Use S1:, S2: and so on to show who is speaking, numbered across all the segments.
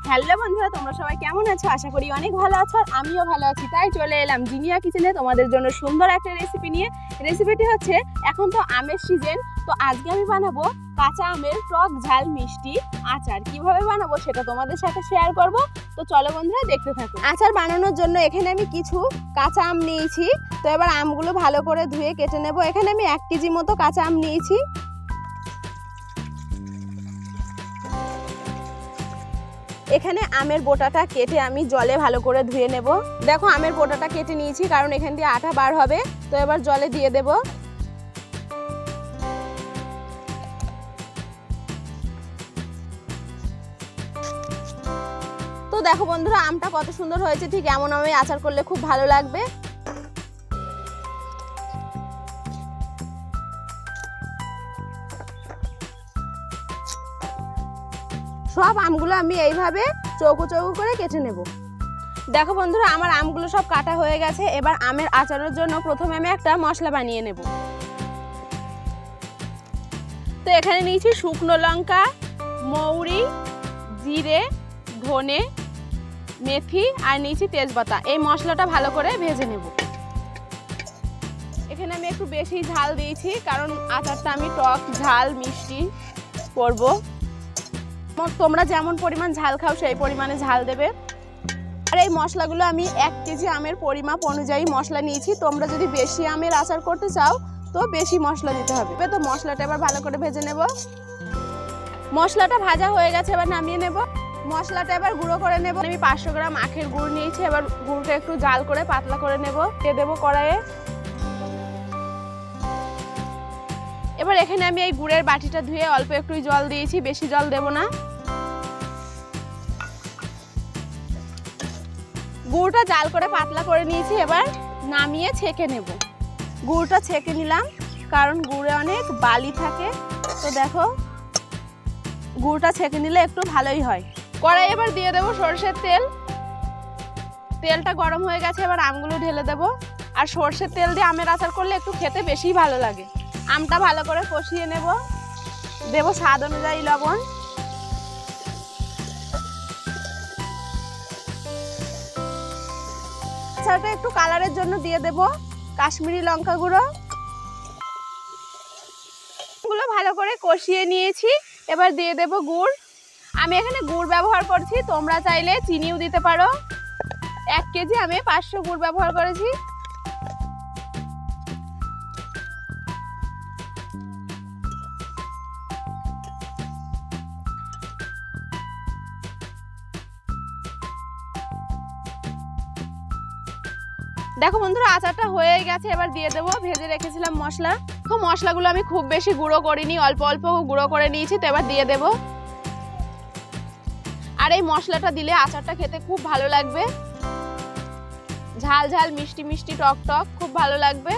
S1: Hello বন্ধুরা, তোমরা সবাই কেমন আছো? আশা করি অনেক ভালো আছো, আর আমিও ভালো আছি। তাই চলে এলাম জিনিয়া কিচেনে তোমাদের জন্য সুন্দর একটা রেসিপি নিয়ে। রেসিপিটি হচ্ছে, এখন তো আমের সিজন, তো আজকে আমি বানাবো কাঁচা আমের টক ঝাল মিষ্টি আচার। কিভাবে বানাবো সেটা তোমাদের সাথে শেয়ার করব। তো চলো বন্ধুরা, দেখতে থাকো। আচার বানানোর জন্য এখানে আমি কিছু কাঁচা আম নিয়েছি। তো এবার আমগুলো ভালো করে ধুয়ে কেটে নেব। এখানে আমি 1 কেজি মতো কাঁচা আম নিয়েছি। এখানে আমের বোটাটা কেটে আমি জলে ভালো করে ধুয়ে নেব। দেখো, আমের বোটাটা কেটে নিয়েছি, কারণ এখান দিয়ে আঠা বার হবে। তো এবার জলে দিয়ে দেব। তো দেখো বন্ধুরা, আমটা কত সুন্দর হয়েছে। ঠিক এমন আমি আচার করলে খুব ভালো লাগবে। সব আমগুলো আমি এইভাবে চৌকো চৌকো করে কেটে নেব। দেখো বন্ধুরা, আমার আমগুলো সব কাটা হয়ে গেছে। এবার আমের আচারের জন্য প্রথমে আমি একটা মশলা বানিয়ে নেব। তো এখানে নিয়েছি শুকনো লঙ্কা, মৌরি, জিরে, ধনে, মেথি আর নিয়েছি তেজপাতা। এই মশলাটা ভালো করে ভেজে নেব। এখানে আমি একটু বেশি ঝাল দিয়েছি, কারণ আচারটা আমি টক ঝাল মিষ্টি করব। তোমরা যেমন পরিমাণ ঝাল খাও সেই পরিমাণে ঝাল দেবে। আর এই মশলাগুলো আমি 1 কেজি আমের পরিমাপ অনুযায়ী মশলা নিয়েছি। তোমরা যদি বেশি আমের আচার করতে চাও তো বেশি মশলা দিতে হবে। তো মশলাটা এবার ভালো করে ভেজে নেব। মশলাটা ভাজা হয়ে গেছে, এবার নামিয়ে নেব। মশলাটা এবার গুঁড়ো করে নেব। আমি 500 গ্রাম আখের গুড় নিয়েছি। এবার গুড়টা একটু জাল করে পাতলা করে নেব। দিয়ে দেবো কড়াইয়ে। এবার এখানে আমি এই গুড়ের বাটিটা ধুয়ে অল্প একটু জল দিয়েছি, বেশি জল দেব না। গুড়টা জাল করে পাতলা করে নিয়েছি। এবার নামিয়ে ছেঁকে নেব। গুড়টা ছেঁকে নিলাম, কারণ গুড়ে অনেক বালি থাকে। তো দেখো, গুড়টা ছেঁকে নিলে একটু ভালোই হয়। কড়াই এবার দিয়ে দেবো সরষের তেল। তেলটা গরম হয়ে গেছে, এবার আমগুলো ঢেলে দেব। আর সরষের তেল দিয়ে আমের আচার করলে একটু খেতে বেশি ভালো লাগে। আমটা ভালো করে কষিয়ে নেব। দেব স্বাদ অনুযায়ী লবণ। আচারটা একটু কালারের জন্য দিয়ে দেব কাশ্মীরি লঙ্কা গুঁড়ো। গুলো ভালো করে কষিয়ে নিয়েছি। এবার দিয়ে দেব গুড়। আমি এখানে গুড় ব্যবহার করছি, তোমরা চাইলে চিনিও দিতে পারো। 1 কেজি আমি 500 গুড় ব্যবহার করেছি। দেখো বন্ধুরা, আচারটা হয়ে গেছে। এবার দিয়ে দেবো ভেজে রেখেছিলাম মশলা। তো মশলাগুলো আমি খুব বেশি গুঁড়ো করিনি, অল্প অল্প গুঁড়ো করে নিয়েছি। তো এবার দিয়ে দেবো। আর এই মশলাটা দিলে আচারটা খেতে খুব ভালো লাগবে। ঝাল ঝাল মিষ্টি মিষ্টি টক টক খুব ভালো লাগবে।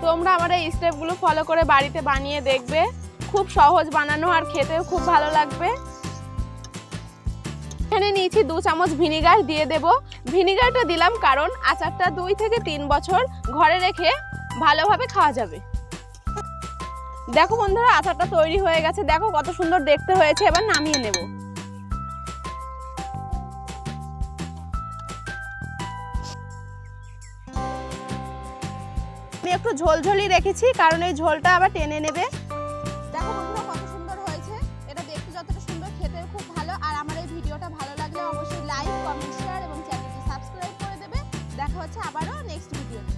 S1: তোমরা আমার এই স্টেপগুলো ফলো করে বাড়িতে বানিয়ে দেখবে। খুব সহজ বানানো, আর খেতেও খুব ভালো লাগবে। এখানে নিয়েছি 2 চামচ ভিনিগার। দিয়ে দেব। ভিনিগারটা দিলাম কারণ আচারটা 2 থেকে 3 বছর ঘরে রেখে ভালোভাবে খাওয়া যাবে। দেখো বন্ধুরা, আচারটা তৈরি হয়ে গেছে। দেখো কত সুন্দর দেখতে হয়েছে। এবার নামিয়ে নেব। আমি একটু ঝোলঝোলি রেখেছি, কারণ এই ঝোলটা আবার টেনে নেবে। দেখো বন্ধুরা, কত সুন্দর হয়েছে। এটা দেখতে যতটা সুন্দর, খেতে খুব ভালো। আর আমার এই ভিডিওটা ভালো লাগলে অবশ্যই লাইক, কমেন্ট, শেয়ার এবং চ্যানেলটি সাবস্ক্রাইব করে দেবে। দেখা হচ্ছে আবারও নেক্সট ভিডিওতে।